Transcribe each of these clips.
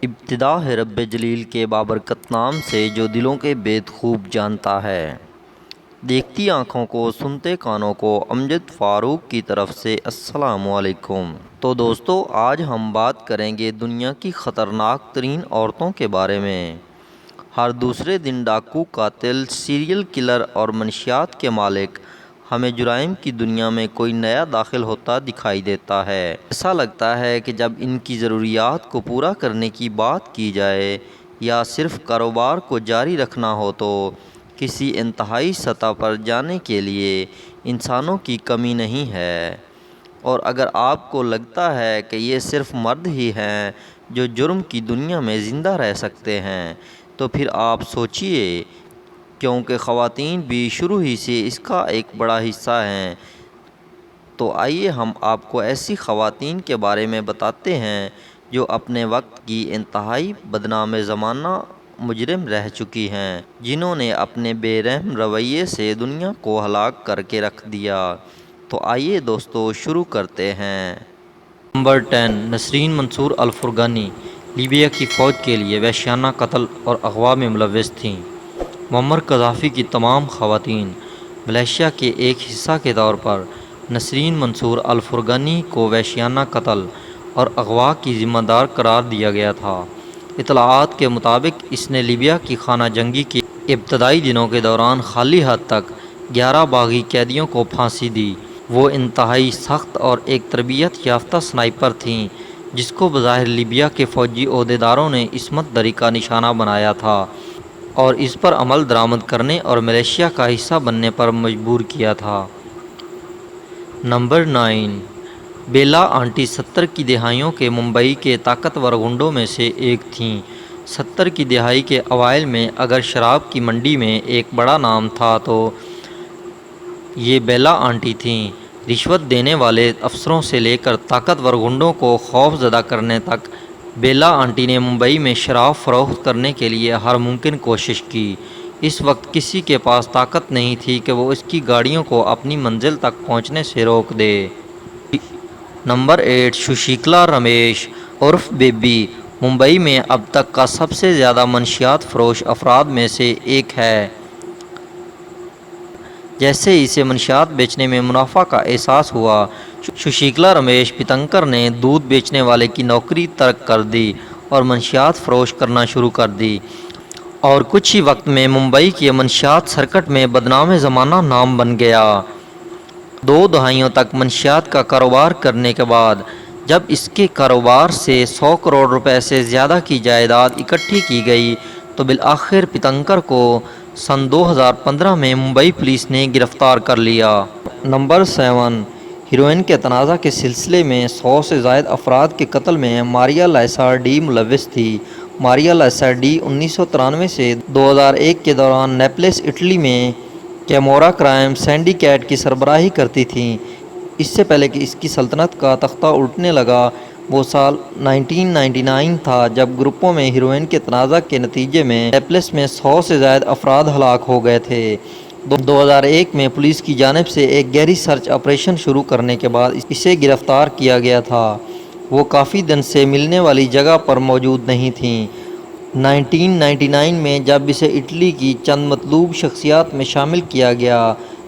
ابتدا ہے رب جلیل کے بابرکت نام سے جو دلوں کے بید خوب جانتا ہے۔ دیکھتی آنکھوں کو سنتے کانوں کو امجد فاروق کی طرف سے السلام علیکم۔ تو دوستو، آج ہم بات کریں گے دنیا کی خطرناک ترین عورتوں کے بارے میں۔ ہر دوسرے دن ڈاکو، قاتل، سیریل کلر اور منشیات کے مالک ہمیں جرائم کی دنیا میں کوئی نیا داخل ہوتا دکھائی دیتا ہے۔ ایسا لگتا ہے کہ جب ان کی ضروریات کو پورا کرنے کی بات کی جائے یا صرف کاروبار کو جاری رکھنا ہو تو کسی انتہائی سطح پر جانے کے لیے انسانوں کی کمی نہیں ہے۔ اور اگر آپ کو لگتا ہے کہ یہ صرف مرد ہی ہیں جو جرم کی دنیا میں زندہ رہ سکتے ہیں تو پھر آپ سوچئے، کیونکہ خواتین بھی شروع ہی سے اس کا ایک بڑا حصہ ہیں۔ تو آئیے ہم آپ کو ایسی خواتین کے بارے میں بتاتے ہیں جو اپنے وقت کی انتہائی بدنام زمانہ مجرم رہ چکی ہیں، جنہوں نے اپنے بے رحم رویے سے دنیا کو ہلاک کر کے رکھ دیا۔ تو آئیے دوستو شروع کرتے ہیں۔ نمبر 10، نسرین منصور الفرگانی لیبیا کی فوج کے لیے وحشیانہ قتل اور اغوا میں ملوث تھیں۔ معمر قذافی کی تمام خواتین۔ ملیشیا کے ایک حصہ کے طور پر نسرین منصور الفرگانی کو وحشیانہ قتل اور اغوا کی ذمہ دار قرار دیا گیا تھا۔ اطلاعات کے مطابق اس نے لیبیا کی خانہ جنگی کے ابتدائی دنوں کے دوران خالی ہاتھ تک 11 باغی قیدیوں کو پھانسی دی۔ وہ انتہائی سخت اور ایک تربیت یافتہ سنائپر تھیں جس کو بظاہر لیبیا کے فوجی عہدیداروں نے عصمت دری کا نشانہ بنایا تھا اور اس پر عمل درآمد کرنے اور ملیشیا کا حصہ بننے پر مجبور کیا تھا۔ نمبر 9، بیلا آنٹی 70 کی دہائیوں کے ممبئی کے طاقتور گنڈوں میں سے ایک تھیں۔ 70 کی دہائی کے اوائل میں اگر شراب کی منڈی میں ایک بڑا نام تھا تو یہ بیلا آنٹی تھیں۔ رشوت دینے والے افسروں سے لے کر طاقتور گنڈوں کو خوف زدہ کرنے تک، بیلا آنٹی نے ممبئی میں شراب فروخت کرنے کے لیے ہر ممکن کوشش کی۔ اس وقت کسی کے پاس طاقت نہیں تھی کہ وہ اس کی گاڑیوں کو اپنی منزل تک پہنچنے سے روک دے۔ نمبر 8، ششیکلا رمیش عرف بیبی ممبئی میں اب تک کا سب سے زیادہ منشیات فروش افراد میں سے ایک ہے۔ جیسے ہی اسے منشیات بیچنے میں منافع کا احساس ہوا، ششیکلا رمیش پتنکر نے دودھ بیچنے والے کی نوکری ترک کر دی اور منشیات فروش کرنا شروع کر دی، اور کچھ ہی وقت میں ممبئی کے منشیات سرکٹ میں بدنام زمانہ نام بن گیا۔ 2 دہائیوں تک منشیات کا کاروبار کرنے کے بعد جب اس کے کاروبار سے 100 کروڑ روپے سے زیادہ کی جائیداد اکٹھی کی گئی تو بالآخر پتنکر کو سن 2015 میں ممبئی پولیس نے گرفتار کر لیا۔ نمبر 7، ہیروئن کے تنازع کے سلسلے میں 100 سے زائد افراد کے قتل میں ماریا لیسا ڈی ملوث تھی۔ ماریا لیسا ڈی 1993 سے 2001 کے دوران نیپلس، اٹلی میں کیمورا کرائم سینڈیکیٹ کی سربراہی کرتی تھیں۔ اس سے پہلے کہ اس کی سلطنت کا تختہ الٹنے لگا، وہ سال 1999 تھا جب گروپوں میں ہیروئن کے تنازع کے نتیجے میں نیپلس میں 100 سے زائد افراد ہلاک ہو گئے تھے۔ 2001 میں پولیس کی جانب سے ایک گہری سرچ آپریشن شروع کرنے کے بعد اسے گرفتار کیا گیا تھا۔ وہ کافی دن سے ملنے والی جگہ پر موجود نہیں تھیں۔ 1999 میں جب اسے اٹلی کی چند مطلوب شخصیات میں شامل کیا گیا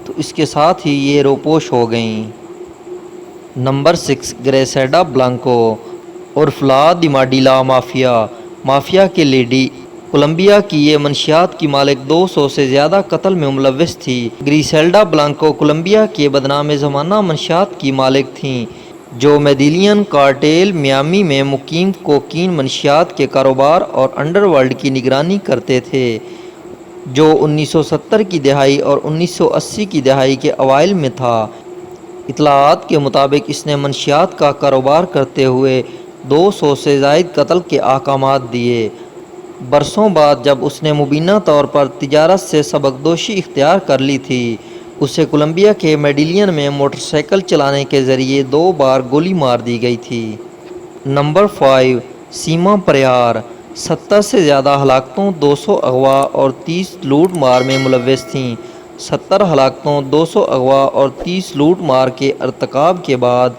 تو اس کے ساتھ ہی یہ روپوش ہو گئیں۔ نمبر 6، گریسیڈا بلانکو عرف لا دیماڈیلا مافیا کے لیڈی۔ کولمبیا کی یہ منشیات کی مالک 200 سے زیادہ قتل میں ملوث تھی۔ گریسیلڈا بلانکو کولمبیا کے بدنام زمانہ منشیات کی مالک تھیں جو میڈیلین کارٹیل میامی میں مقیم کوکین منشیات کے کاروبار اور انڈر ورلڈ کی نگرانی کرتے تھے، جو 1970 کی دہائی اور 1980 کی دہائی کے اوائل میں تھا۔ اطلاعات کے مطابق اس نے منشیات کا کاروبار کرتے ہوئے 200 سے زائد قتل کے احکامات دیے۔ برسوں بعد جب اس نے مبینہ طور پر تجارت سے سبکدوشی اختیار کر لی تھی، اسے کولمبیا کے میڈیلین میں موٹر سائیکل چلانے کے ذریعے 2 بار گولی مار دی گئی تھی۔ نمبر 5، سیما پریار 70 سے زیادہ ہلاکتوں، 200 اغوا اور 30 لوٹ مار میں ملوث تھیں۔ 70 ہلاکتوں، 200 اغوا اور 30 لوٹ مار کے ارتکاب کے بعد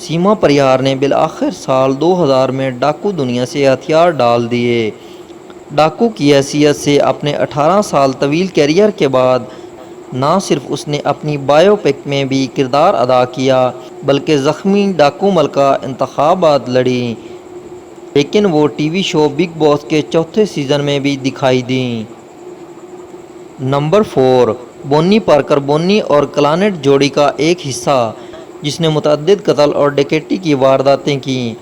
سیما پریہار نے بالآخر سال 2000 میں ڈاکو دنیا سے ہتھیار ڈال دیے۔ ڈاکو کی حیثیت سے اپنے 18 سال طویل کیریئر کے بعد نہ صرف اس نے اپنی بائیو پک میں بھی کردار ادا کیا بلکہ زخمی ڈاکو ملکہ انتخابات لڑیں، لیکن وہ ٹی وی شو بگ باس کے چوتھے سیزن میں بھی دکھائی دیں۔ نمبر 4، بونی پارکر بونی اور کلانٹ جوڑی کا ایک حصہ جس نے متعدد قتل اور ڈکیتی کی وارداتیں کیں۔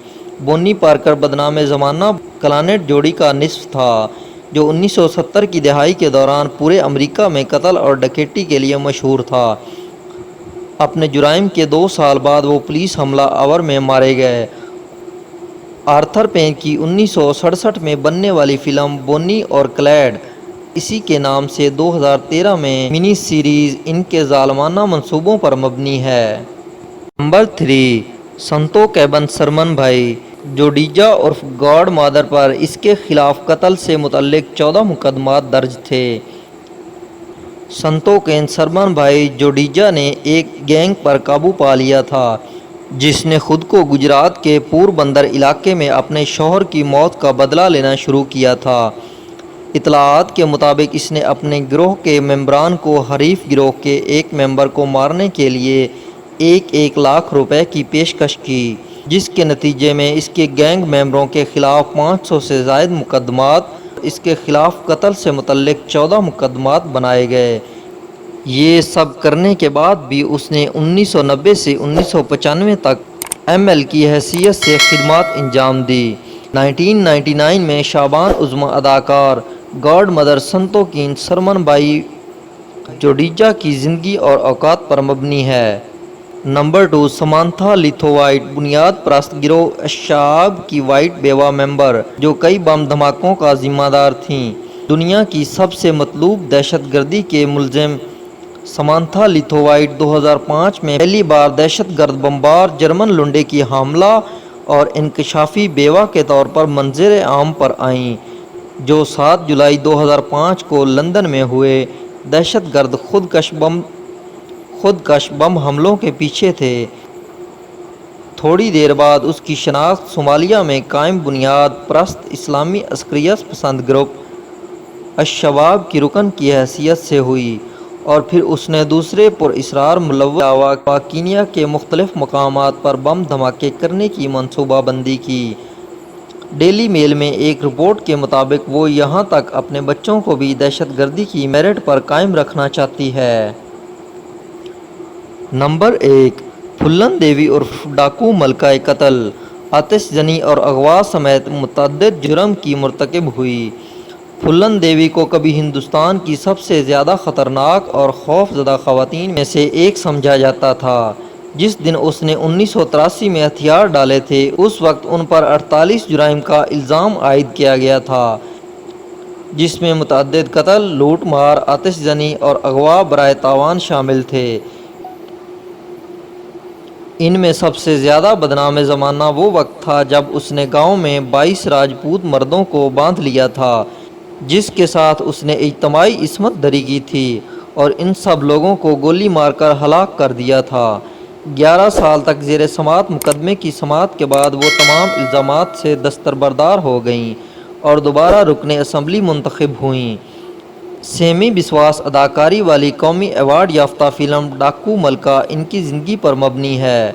بونی پارکر بدنام زمانہ کلانٹ جوڑی کا نصف تھا جو 1970 کی دہائی کے دوران پورے امریکہ میں قتل اور ڈکیتی کے لیے مشہور تھا۔ اپنے جرائم کے 2 سال بعد وہ پولیس حملہ آور میں مارے گئے۔ آرتھر پین کی 1967 میں بننے والی فلم بونی اور کلیڈ اسی کے نام سے 2013 میں منی سیریز ان کے ظالمانہ منصوبوں پر مبنی ہے۔ نمبر 3، سنتو کیبن سرمن بھائی جوڈیجا عرف گاڈ مادر پر اس کے خلاف قتل سے متعلق 14 مقدمات درج تھے۔ سنتو کین سرمن بھائی جوڈیجا نے ایک گینگ پر قابو پا لیا تھا جس نے خود کو گجرات کے پوربندر علاقے میں اپنے شوہر کی موت کا بدلہ لینا شروع کیا تھا۔ اطلاعات کے مطابق اس نے اپنے گروہ کے ممبران کو حریف گروہ کے ایک ممبر کو مارنے کے لیے 1 لاکھ روپے کی پیشکش کی، جس کے نتیجے میں اس کے گینگ ممبروں کے خلاف 500 سے زائد مقدمات اور اس کے خلاف قتل سے متعلق 14 مقدمات بنائے گئے۔ یہ سب کرنے کے بعد بھی اس نے 1990 سے 1995 تک ایم ایل کی حیثیت سے خدمات انجام دی۔ 1999 میں شعبان عظمی اداکار گاڈ مدر سنتو کین سرمن بھائی جوڈیجا کی زندگی اور اوقات پر مبنی ہے۔ نمبر 2، سمانتھا لیتھو وائٹ بنیاد پرست گروہ الشعاب کی وائٹ بیوہ ممبر جو کئی بم دھماکوں کا ذمہ دار تھیں۔ دنیا کی سب سے مطلوب دہشت گردی کے ملزم سمانتھا لیتھو وائٹ 2005 میں پہلی بار دہشت گرد بمبار جرمن لنڈے کی حاملہ اور انکشافی بیوہ کے طور پر منظر عام پر آئیں، جو 7 جولائی 2005 کو لندن میں ہوئے دہشت گرد خودکش بم حملوں کے پیچھے تھے۔ تھوڑی دیر بعد اس کی شناخت صومالیہ میں قائم بنیاد پرست اسلامی عسکریت پسند گروپ الشباب کی رکن کی حیثیت سے ہوئی اور پھر اس نے دوسرے پراسرار ملوث علاقہ کینیا کے مختلف مقامات پر بم دھماکے کرنے کی منصوبہ بندی کی۔ ڈیلی میل میں ایک رپورٹ کے مطابق وہ یہاں تک اپنے بچوں کو بھی دہشت گردی کی میرٹ پر قائم رکھنا چاہتی ہے۔ نمبر 1، پھلن دیوی عرف ڈاکو ملکہ قتل، آتش زنی اور اغوا سمیت متعدد جرم کی مرتکب ہوئی۔ پھلن دیوی کو کبھی ہندوستان کی سب سے زیادہ خطرناک اور خوف زدہ خواتین میں سے ایک سمجھا جاتا تھا۔ جس دن اس نے 1983 میں ہتھیار ڈالے تھے اس وقت ان پر 48 جرائم کا الزام عائد کیا گیا تھا، جس میں متعدد قتل، لوٹ مار، آتش زنی اور اغوا برائے تاوان شامل تھے۔ ان میں سب سے زیادہ بدنام زمانہ وہ وقت تھا جب اس نے گاؤں میں 22 راجپوت مردوں کو باندھ لیا تھا جس کے ساتھ اس نے اجتماعی عصمت دری کی تھی اور ان سب لوگوں کو گولی مار کر ہلاک کر دیا تھا۔ 11 سال تک زیر سماعت مقدمے کی سماعت کے بعد وہ تمام الزامات سے دستبردار ہو گئیں اور دوبارہ رکن اسمبلی منتخب ہوئیں۔ سیمی بسواس اداکاری والی قومی ایوارڈ یافتہ فلم ڈاکو ملکہ ان کی زندگی پر مبنی ہے۔